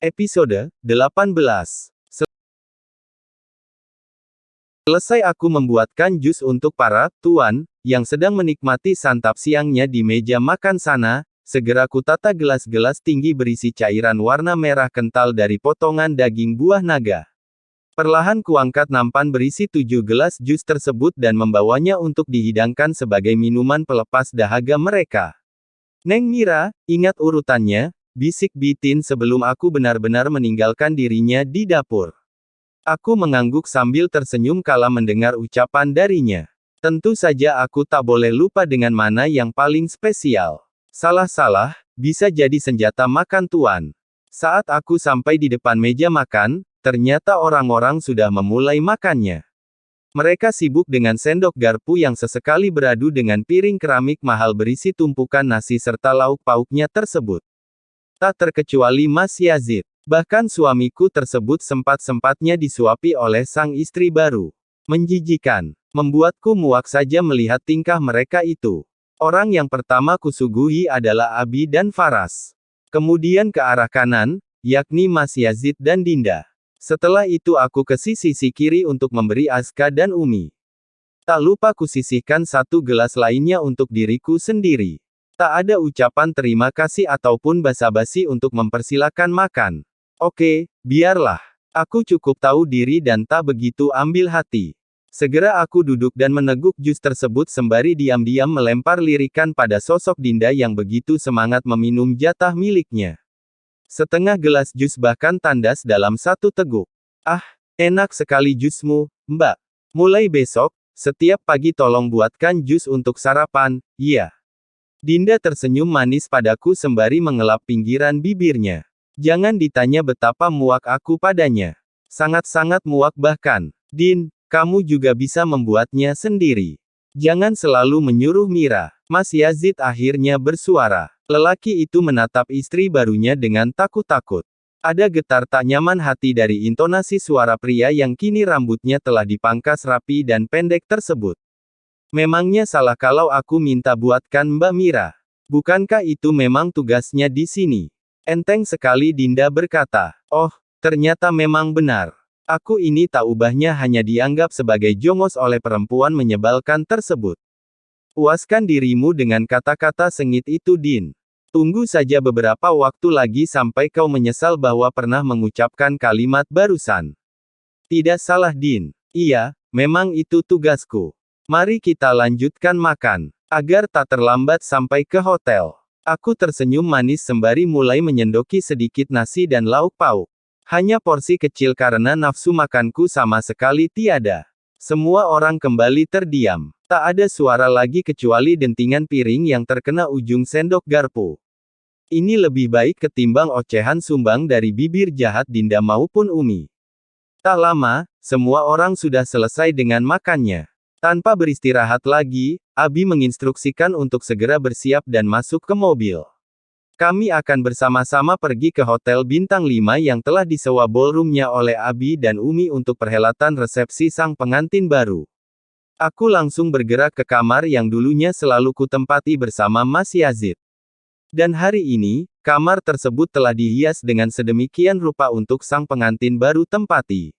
Episode 18. Selesai aku membuatkan jus untuk para tuan yang sedang menikmati santap siangnya di meja makan sana. Segera kutata gelas-gelas tinggi berisi cairan warna merah kental dari potongan daging buah naga. Perlahan kuangkat nampan berisi 7 gelas jus tersebut dan membawanya untuk dihidangkan sebagai minuman pelepas dahaga mereka. Neng Mira, ingat urutannya, bisik Bitin sebelum aku benar-benar meninggalkan dirinya di dapur. Aku mengangguk sambil tersenyum kala mendengar ucapan darinya. Tentu saja aku tak boleh lupa dengan mana yang paling spesial. Salah-salah, bisa jadi senjata makan tuan. Saat aku sampai di depan meja makan, ternyata orang-orang sudah memulai makannya. Mereka sibuk dengan sendok garpu yang sesekali beradu dengan piring keramik mahal berisi tumpukan nasi serta lauk pauknya tersebut. Tak terkecuali Mas Yazid. Bahkan suamiku tersebut sempat-sempatnya disuapi oleh sang istri baru. Menjijikan. Membuatku muak saja melihat tingkah mereka itu. Orang yang pertama kusuguhi adalah Abi dan Faras. Kemudian ke arah kanan, yakni Mas Yazid dan Dinda. Setelah itu aku ke sisi kiri untuk memberi Aska dan Umi. Tak lupa kusisihkan satu gelas lainnya untuk diriku sendiri. Tak ada ucapan terima kasih ataupun basa-basi untuk mempersilakan makan. Oke, biarlah. Aku cukup tahu diri dan tak begitu ambil hati. Segera aku duduk dan meneguk jus tersebut sembari diam-diam melempar lirikan pada sosok Dinda yang begitu semangat meminum jatah miliknya. Setengah gelas jus bahkan tandas dalam satu teguk. Ah, enak sekali jusmu, Mbak. Mulai besok, setiap pagi tolong buatkan jus untuk sarapan, ya. Dinda tersenyum manis padaku sembari mengelap pinggiran bibirnya. Jangan ditanya betapa muak aku padanya. Sangat-sangat muak bahkan. Din, kamu juga bisa membuatnya sendiri. Jangan selalu menyuruh Mira. Mas Yazid akhirnya bersuara. Lelaki itu menatap istri barunya dengan takut-takut. Ada getar tak nyaman hati dari intonasi suara pria yang kini rambutnya telah dipangkas rapi dan pendek tersebut. Memangnya salah kalau aku minta buatkan Mbak Mira? Bukankah itu memang tugasnya di sini? Enteng sekali Dinda berkata. Oh, ternyata memang benar. Aku ini tak ubahnya hanya dianggap sebagai jongos oleh perempuan menyebalkan tersebut. Puaskan dirimu dengan kata-kata sengit itu Din. Tunggu saja beberapa waktu lagi sampai kau menyesal bahwa pernah mengucapkan kalimat barusan. Tidak salah Din. Iya, memang itu tugasku. Mari kita lanjutkan makan, agar tak terlambat sampai ke hotel. Aku tersenyum manis sembari mulai menyendoki sedikit nasi dan lauk pauk. Hanya porsi kecil karena nafsu makanku sama sekali tiada. Semua orang kembali terdiam. Tak ada suara lagi kecuali dentingan piring yang terkena ujung sendok garpu. Ini lebih baik ketimbang ocehan sumbang dari bibir jahat Dinda maupun Umi. Tak lama, semua orang sudah selesai dengan makannya. Tanpa beristirahat lagi, Abi menginstruksikan untuk segera bersiap dan masuk ke mobil. Kami akan bersama-sama pergi ke Hotel Bintang 5 yang telah disewa ballroomnya oleh Abi dan Umi untuk perhelatan resepsi sang pengantin baru. Aku langsung bergerak ke kamar yang dulunya selalu kutempati bersama Mas Yazid. Dan hari ini, kamar tersebut telah dihias dengan sedemikian rupa untuk sang pengantin baru tempati.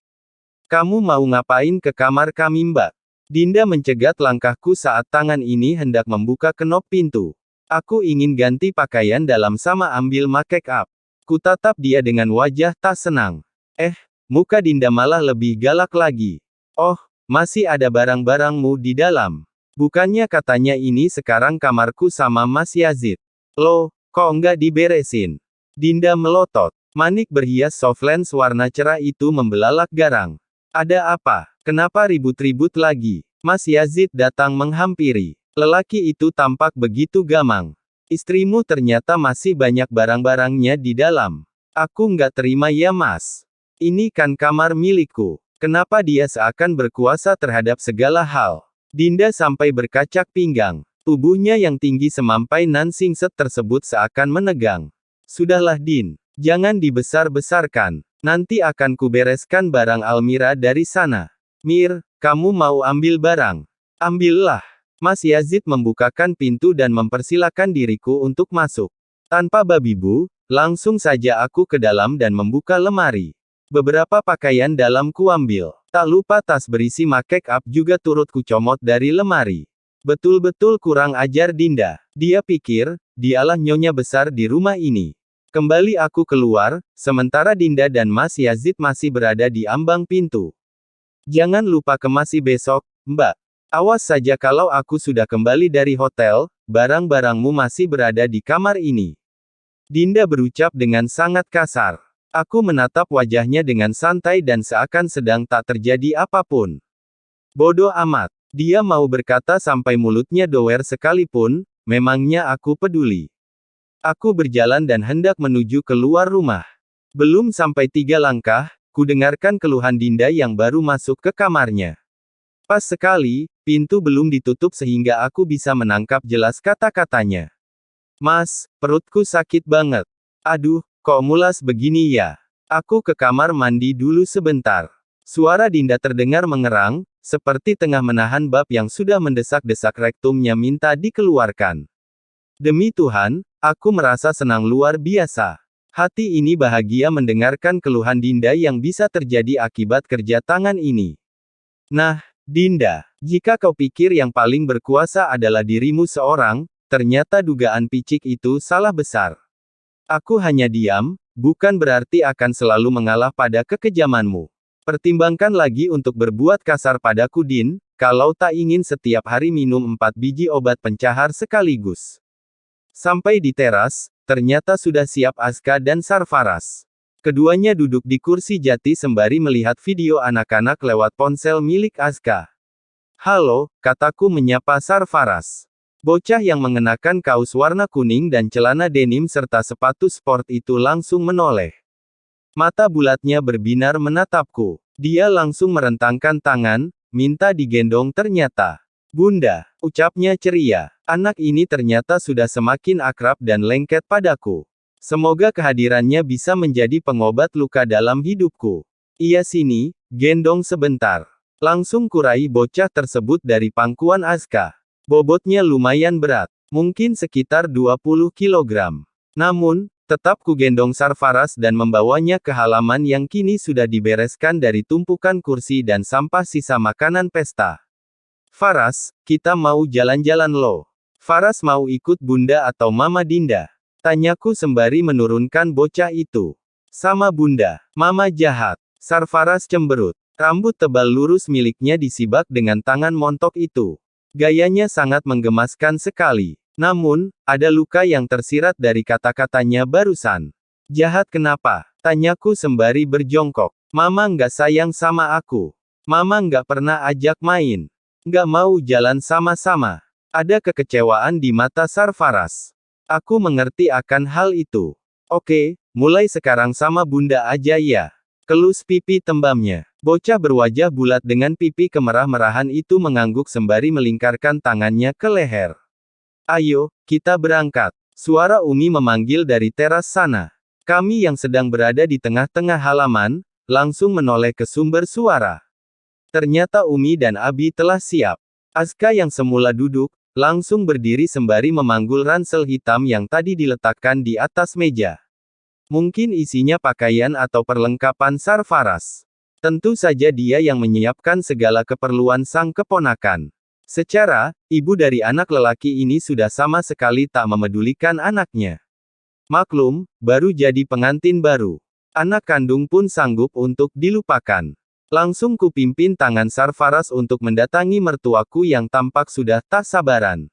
Kamu mau ngapain ke kamar kami Mbak? Dinda mencegat langkahku saat tangan ini hendak membuka kenop pintu. Aku ingin ganti pakaian dalam sama ambil make up. Kutatap dia dengan wajah tak senang. Muka Dinda malah lebih galak lagi. Oh, masih ada barang-barangmu di dalam. Bukannya katanya ini sekarang kamarku sama Mas Yazid. Loh, kok enggak diberesin? Dinda melotot. Manik berhias softlands warna cerah itu membelalak garang. Ada apa? Kenapa ribut-ribut lagi? Mas Yazid datang menghampiri. Lelaki itu tampak begitu gamang. Istrimu ternyata masih banyak barang-barangnya di dalam. Aku nggak terima ya mas. Ini kan kamar milikku. Kenapa dia seakan berkuasa terhadap segala hal? Dinda sampai berkacak pinggang. Tubuhnya yang tinggi semampai Nansingset tersebut seakan menegang. Sudahlah Din. Jangan dibesar-besarkan. Nanti akan kubereskan barang Almira dari sana. Mir, kamu mau ambil barang? Ambillah. Mas Yazid membukakan pintu dan mempersilakan diriku untuk masuk. Tanpa babi bu, Langsung saja aku ke dalam dan membuka lemari. Beberapa pakaian dalam kuambil. Tak lupa tas berisi make up juga turut kucomot dari lemari. Betul-betul kurang ajar Dinda. Dia pikir, dialah nyonya besar di rumah ini. Kembali aku keluar, sementara Dinda dan Mas Yazid masih berada di ambang pintu. Jangan lupa kemasi besok, Mbak. Awas saja kalau aku sudah kembali dari hotel, barang-barangmu masih berada di kamar ini. Dinda berucap dengan sangat kasar. Aku menatap wajahnya dengan santai dan seakan sedang tak terjadi apapun. Bodoh amat. Dia mau berkata sampai mulutnya doer sekalipun, memangnya aku peduli. Aku berjalan dan hendak menuju keluar rumah. Belum sampai 3 langkah, ku dengarkan keluhan Dinda yang baru masuk ke kamarnya. Pas sekali, pintu belum ditutup sehingga aku bisa menangkap jelas kata-katanya. Mas, perutku sakit banget. Aduh, kok mulas begini ya? Aku ke kamar mandi dulu sebentar. Suara Dinda terdengar mengerang, seperti tengah menahan bab yang sudah mendesak-desak rektumnya minta dikeluarkan. Demi Tuhan, aku merasa senang luar biasa. Hati ini bahagia mendengarkan keluhan Dinda yang bisa terjadi akibat kerja tangan ini. Nah, Dinda, jika kau pikir yang paling berkuasa adalah dirimu seorang, ternyata dugaan picik itu salah besar. Aku hanya diam, bukan berarti akan selalu mengalah pada kekejamanmu. Pertimbangkan lagi untuk berbuat kasar padaku Din, kalau tak ingin setiap hari minum 4 biji obat pencahar sekaligus. Sampai di teras, ternyata sudah siap Aska dan Sarfaraz. Keduanya duduk di kursi jati sembari melihat video anak-anak lewat ponsel milik Aska. Halo, kataku menyapa Sarfaraz. Bocah yang mengenakan kaos warna kuning dan celana denim serta sepatu sport itu langsung menoleh. Mata bulatnya berbinar menatapku. Dia langsung merentangkan tangan, minta digendong ternyata. Bunda, ucapnya ceria. Anak ini ternyata sudah semakin akrab dan lengket padaku. Semoga kehadirannya bisa menjadi pengobat luka dalam hidupku. Iya sini, gendong sebentar. Langsung kurai bocah tersebut dari pangkuan Aska. Bobotnya lumayan berat, mungkin sekitar 20 kilogram. Namun, tetap kugendong Sarfaraz dan membawanya ke halaman yang kini sudah dibereskan dari tumpukan kursi dan sampah sisa makanan pesta. Faraz, kita mau jalan-jalan loh. Faraz mau ikut Bunda atau Mama Dinda? Tanyaku sembari menurunkan bocah itu. Sama Bunda, Mama jahat. Sarfaraz cemberut. Rambut tebal lurus miliknya disibak dengan tangan montok itu. Gayanya sangat menggemaskan sekali. Namun, ada luka yang tersirat dari kata-katanya barusan. Jahat kenapa? Tanyaku sembari berjongkok. Mama nggak sayang sama aku. Mama nggak pernah ajak main. Nggak mau jalan sama-sama. Ada kekecewaan di mata Sarfaraz. Aku mengerti akan hal itu. Oke, mulai sekarang sama Bunda aja ya. Kelus pipi tembamnya. Bocah berwajah bulat dengan pipi kemerah-merahan itu mengangguk sembari melingkarkan tangannya ke leher. Ayo, kita berangkat. Suara Umi memanggil dari teras sana. Kami yang sedang berada di tengah-tengah halaman, langsung menoleh ke sumber suara. Ternyata Umi dan Abi telah siap. Aska yang semula duduk, langsung berdiri sembari memanggul ransel hitam yang tadi diletakkan di atas meja. Mungkin isinya pakaian atau perlengkapan Sarfaraz. Tentu saja dia yang menyiapkan segala keperluan sang keponakan. Secara, ibu dari anak lelaki ini sudah sama sekali tak memedulikan anaknya. Maklum, baru jadi pengantin baru. Anak kandung pun sanggup untuk dilupakan. Langsung kupimpin tangan Sarfaraz untuk mendatangi mertuaku yang tampak sudah tak sabaran.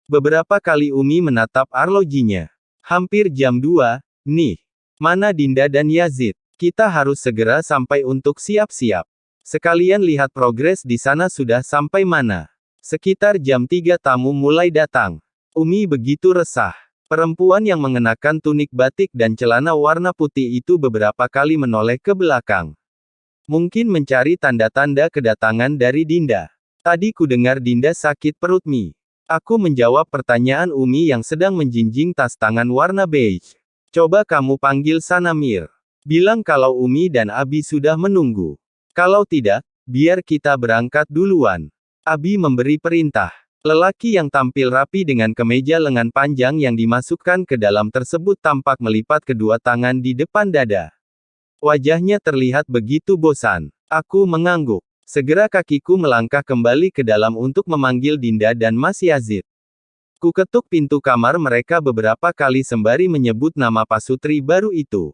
Beberapa kali Umi menatap arlojinya. Hampir jam 2, nih. Mana Dinda dan Yazid? Kita harus segera sampai untuk siap-siap. Sekalian lihat progres di sana sudah sampai mana. Sekitar jam 3 tamu mulai datang. Umi begitu resah. Perempuan yang mengenakan tunik batik dan celana warna putih itu beberapa kali menoleh ke belakang. Mungkin mencari tanda-tanda kedatangan dari Dinda. Tadi ku dengar Dinda sakit perut Mi. Aku menjawab pertanyaan Umi yang sedang menjinjing tas tangan warna beige. Coba kamu panggil sana Mir. Bilang kalau Umi dan Abi sudah menunggu. Kalau tidak, biar kita berangkat duluan. Abi memberi perintah. Lelaki yang tampil rapi dengan kemeja lengan panjang yang dimasukkan ke dalam tersebut tampak melipat kedua tangan di depan dada. Wajahnya terlihat begitu bosan. Aku mengangguk. Segera kakiku melangkah kembali ke dalam untuk memanggil Dinda dan Mas Yazid. Ku ketuk pintu kamar mereka beberapa kali sembari menyebut nama pasutri baru itu.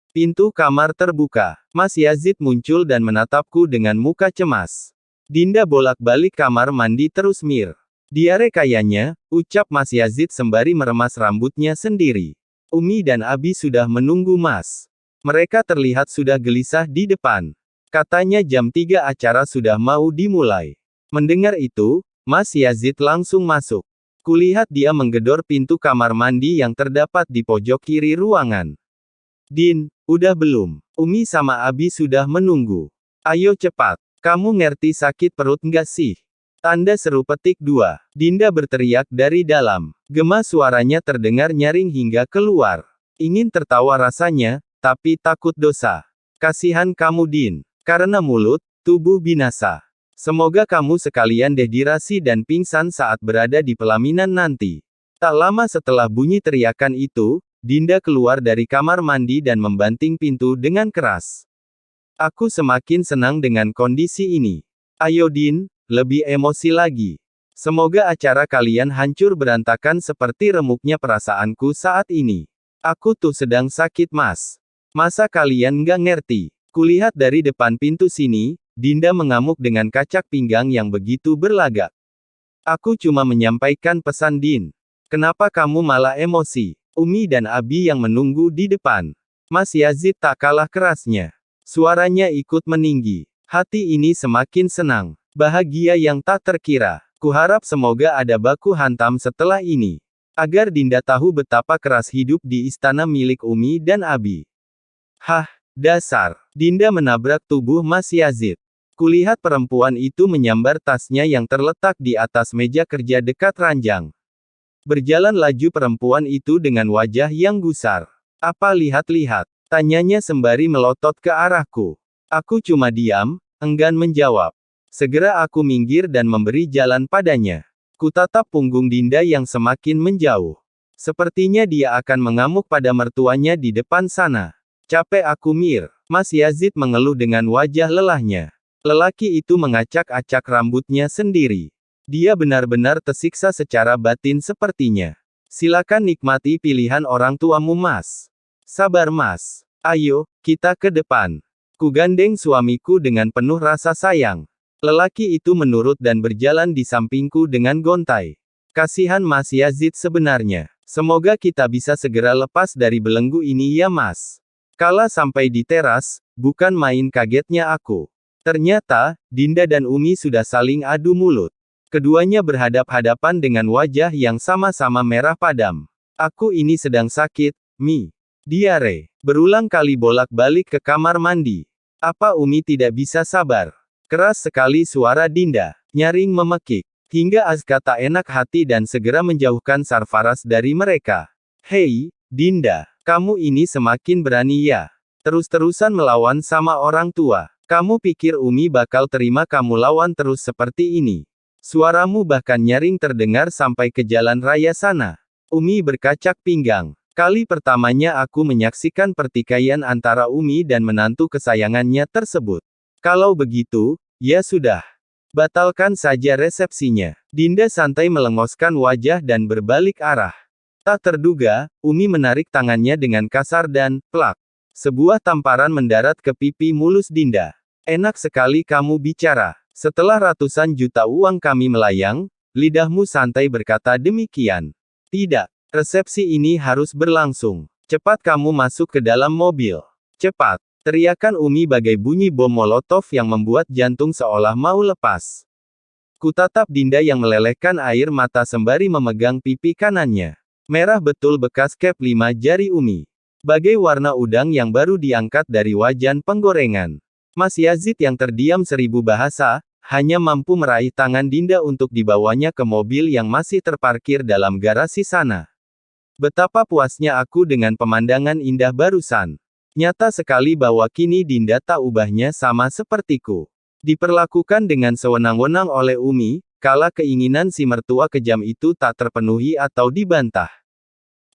Pintu kamar terbuka. Mas Yazid muncul dan menatapku dengan muka cemas. Dinda bolak-balik kamar mandi terus mir. Diare kayaknya, ucap Mas Yazid sembari meremas rambutnya sendiri. Umi dan Abi sudah menunggu Mas. Mereka terlihat sudah gelisah di depan. Katanya jam 3 acara sudah mau dimulai. Mendengar itu, Mas Yazid langsung masuk. Kulihat dia menggedor pintu kamar mandi yang terdapat di pojok kiri ruangan. Din, udah belum? Umi sama Abi sudah menunggu. Ayo cepat. Kamu ngerti sakit perut nggak sih? Tanda seru petik 2. Dinda berteriak dari dalam. Gema suaranya terdengar nyaring hingga keluar. Ingin tertawa rasanya, tapi takut dosa. Kasihan kamu Din. Karena mulut, tubuh binasa. Semoga kamu sekalian dehidrasi dan pingsan saat berada di pelaminan nanti. Tak lama setelah bunyi teriakan itu, Dinda keluar dari kamar mandi dan membanting pintu dengan keras. Aku semakin senang dengan kondisi ini. Ayo Din, lebih emosi lagi. Semoga acara kalian hancur berantakan seperti remuknya perasaanku saat ini. Aku tuh sedang sakit Mas. Masa kalian nggak ngerti? Kulihat dari depan pintu sini, Dinda mengamuk dengan kacak pinggang yang begitu berlagak. Aku cuma menyampaikan pesan Din. Kenapa kamu malah emosi? Umi dan Abi yang menunggu di depan. Mas Yazid tak kalah kerasnya. Suaranya ikut meninggi. Hati ini semakin senang. Bahagia yang tak terkira. Kuharap semoga ada baku hantam setelah ini. Agar Dinda tahu betapa keras hidup di istana milik Umi dan Abi. Hah, dasar. Dinda menabrak tubuh Mas Yazid. Kulihat perempuan itu menyambar tasnya yang terletak di atas meja kerja dekat ranjang. Berjalan laju perempuan itu dengan wajah yang gusar. Apa lihat-lihat? Tanyanya sembari melotot ke arahku. Aku cuma diam, enggan menjawab. Segera aku minggir dan memberi jalan padanya. Kutatap punggung Dinda yang semakin menjauh. Sepertinya dia akan mengamuk pada mertuanya di depan sana. Capek aku mir. Mas Yazid mengeluh dengan wajah lelahnya. Lelaki itu mengacak-acak rambutnya sendiri. Dia benar-benar tersiksa secara batin sepertinya. Silakan nikmati pilihan orang tuamu Mas. Sabar Mas. Ayo, kita ke depan. Kugandeng suamiku dengan penuh rasa sayang. Lelaki itu menurut dan berjalan di sampingku dengan gontai. Kasihan Mas Yazid sebenarnya. Semoga kita bisa segera lepas dari belenggu ini ya Mas. Kala sampai di teras, bukan main kagetnya aku. Ternyata, Dinda dan Umi sudah saling adu mulut. Keduanya berhadap-hadapan dengan wajah yang sama-sama merah padam. Aku ini sedang sakit, Mi. Diare. Berulang kali bolak-balik ke kamar mandi. Apa Umi tidak bisa sabar? Keras sekali suara Dinda. Nyaring memekik. Hingga Azka tak enak hati dan segera menjauhkan Sarfaraz dari mereka. Hei, Dinda. Kamu ini semakin berani ya. Terus-terusan melawan sama orang tua. Kamu pikir Umi bakal terima kamu lawan terus seperti ini? Suaramu bahkan nyaring terdengar sampai ke jalan raya sana. Umi berkacak pinggang. Kali pertamanya aku menyaksikan pertikaian antara Umi dan menantu kesayangannya tersebut. Kalau begitu, ya sudah. Batalkan saja resepsinya. Dinda santai melengoskan wajah dan berbalik arah. Tak terduga, Umi menarik tangannya dengan kasar dan, plak. Sebuah tamparan mendarat ke pipi mulus Dinda. Enak sekali kamu bicara. Setelah ratusan juta uang kami melayang, lidahmu santai berkata demikian. Tidak, resepsi ini harus berlangsung. Cepat kamu masuk ke dalam mobil. Cepat. Teriakan Umi bagai bunyi bom molotov yang membuat jantung seolah mau lepas. Kutatap Dinda yang melelehkan air mata sembari memegang pipi kanannya. Merah betul bekas cap 5 jari Umi. Bagai warna udang yang baru diangkat dari wajan penggorengan. Mas Yazid yang terdiam 1000 bahasa, hanya mampu meraih tangan Dinda untuk dibawanya ke mobil yang masih terparkir dalam garasi sana. Betapa puasnya aku dengan pemandangan indah barusan. Nyata sekali bahwa kini Dinda tak ubahnya sama sepertiku. Diperlakukan dengan sewenang-wenang oleh Umi, kala keinginan si mertua kejam itu tak terpenuhi atau dibantah.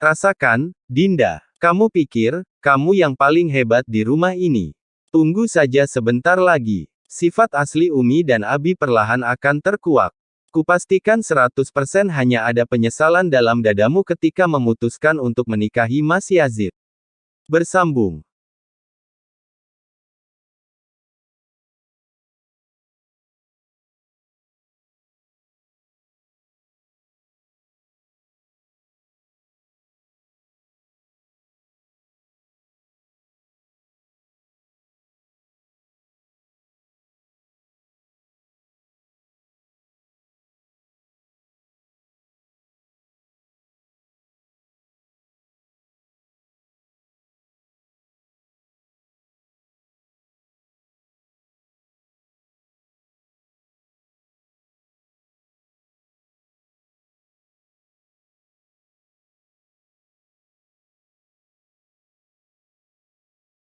Rasakan, Dinda. Kamu pikir, kamu yang paling hebat di rumah ini. Tunggu saja sebentar lagi. Sifat asli Umi dan Abi perlahan akan terkuak. Kupastikan 100% hanya ada penyesalan dalam dadamu ketika memutuskan untuk menikahi Mas Yazid. Bersambung.